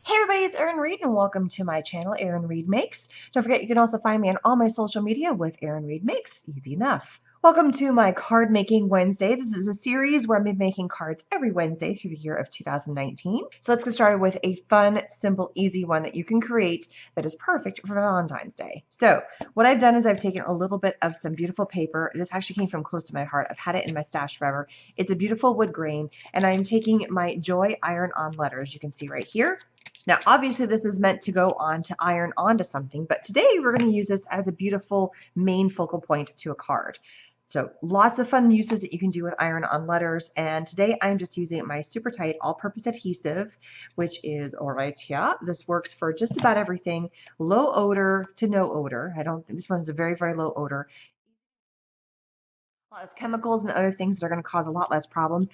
Hey everybody, it's Erin Reed and welcome to my channel, Erin Reed Makes. Don't forget you can also find me on all my social media with Erin Reed Makes. Easy enough. Welcome to my Card Making Wednesday. This is a series where I'm making cards every Wednesday through the year of 2019. So let's get started with a fun, simple, easy one that you can create that is perfect for Valentine's Day. So what I've done is I've taken a little bit of some beautiful paper. This actually came from close to my heart. I've had it in my stash forever. It's a beautiful wood grain, and I'm taking my Joy iron-on letters you can see right here. Now, obviously, this is meant to go on to iron onto something, but today we're going to use this as a beautiful main focal point to a card. So lots of fun uses that you can do with iron-on letters, and today I'm just using my super tight all-purpose adhesive, which is all right here. This works for just about everything, low odor to no odor. I don't think this one is a very, very low odor. Well, it's chemicals and other things that are going to cause a lot less problems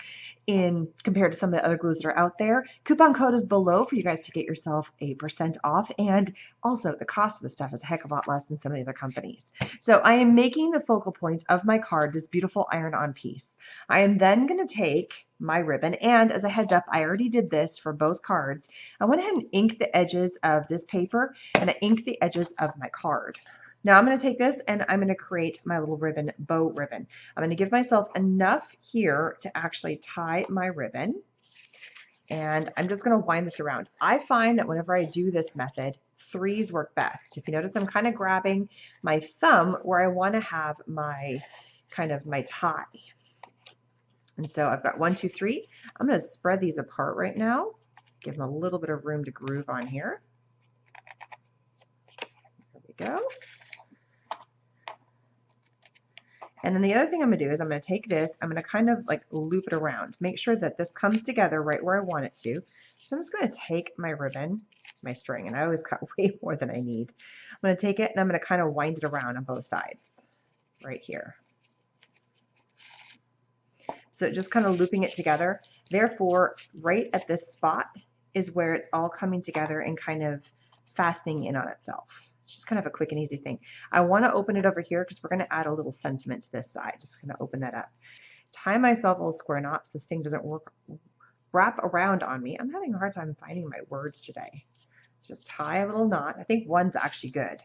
compared to some of the other glues that are out there. Coupon code is below for you guys to get yourself a % off, and also the cost of the stuff is a heck of a lot less than some of the other companies. So I am making the focal point of my card this beautiful iron-on piece. I am then going to take my ribbon, and as a heads up, I already did this for both cards. I went ahead and inked the edges of this paper, and I inked the edges of my card. Now I'm going to take this and I'm going to create my little ribbon, bow ribbon. I'm going to give myself enough here to actually tie my ribbon. And I'm just going to wind this around. I find that whenever I do this method, threes work best. If you notice, I'm kind of grabbing my thumb where I want to have my my tie. And so I've got 1, 2, 3. I'm going to spread these apart right now. Give them a little bit of room to groove on here. There we go. And then the other thing I'm going to do is I'm going to take this, I'm going to kind of like loop it around, make sure that this comes together right where I want it to. So I'm just going to take my ribbon, my string, and I always cut way more than I need. I'm going to take it and I'm going to kind of wind it around on both sides right here. So just kind of looping it together. Therefore, right at this spot is where it's all coming together and kind of fastening in on itself. It's just kind of a quick and easy thing. I want to open it over here because we're going to add a little sentiment to this side. Just going to open that up. Tie myself a little square knot so this thing doesn't wrap around on me. I'm having a hard time finding my words today. Just tie a little knot. I think one's actually good.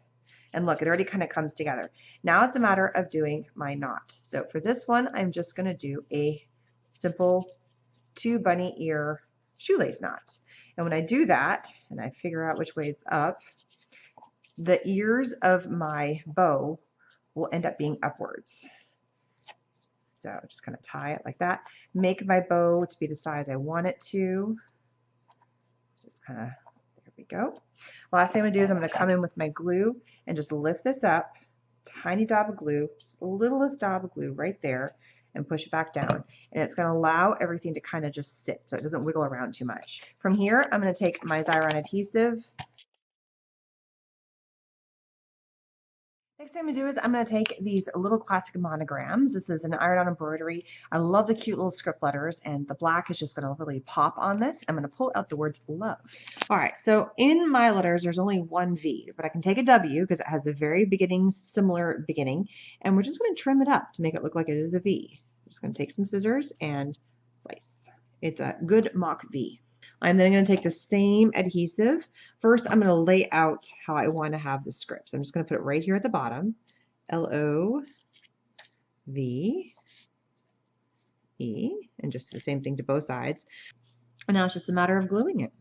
And look, it already kind of comes together. Now it's a matter of doing my knot. So for this one, I'm just going to do a simple 2 bunny ear shoelace knot. And when I do that, and I figure out which way is up, the ears of my bow will end up being upwards. So I'm just going to tie it like that. Make my bow to be the size I want it to. Just kind of, there we go. Last thing I'm going to do is I'm going to come in with my glue and just lift this up, tiny dab of glue, just the littlest dab of glue right there, and push it back down. And it's going to allow everything to kind of just sit so it doesn't wiggle around too much. From here, I'm going to take my Xyron adhesive. Next thing I'm going to do is I'm going to take these little classic monograms. This is an iron-on embroidery. I love the cute little script letters, and the black is just going to really pop on this. I'm going to pull out the words love. All right, so in my letters, there's only one V, but I can take a W because it has the very beginning, similar beginning, and we're just going to trim it up to make it look like it is a V. I'm just going to take some scissors and slice. It's a good mock V. I'm then going to take the same adhesive. First, I'm going to lay out how I want to have the script. So I'm just going to put it right here at the bottom. L-O-V-E, and just do the same thing to both sides. And now it's just a matter of gluing it.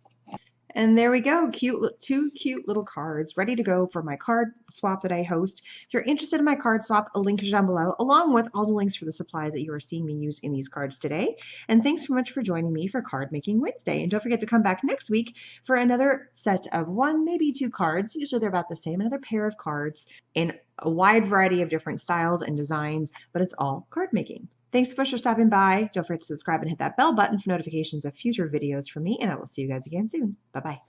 And there we go, two cute little cards ready to go for my card swap that I host. If you're interested in my card swap, a link is down below, along with all the links for the supplies that you are seeing me use in these cards today. And thanks so much for joining me for Card Making Wednesday. And don't forget to come back next week for another set of 1, maybe 2 cards. Usually they're about the same, another pair of cards in a wide variety of different styles and designs, but it's all card making. Thanks so much for stopping by. Don't forget to subscribe and hit that bell button for notifications of future videos from me, and I will see you guys again soon. Bye-bye.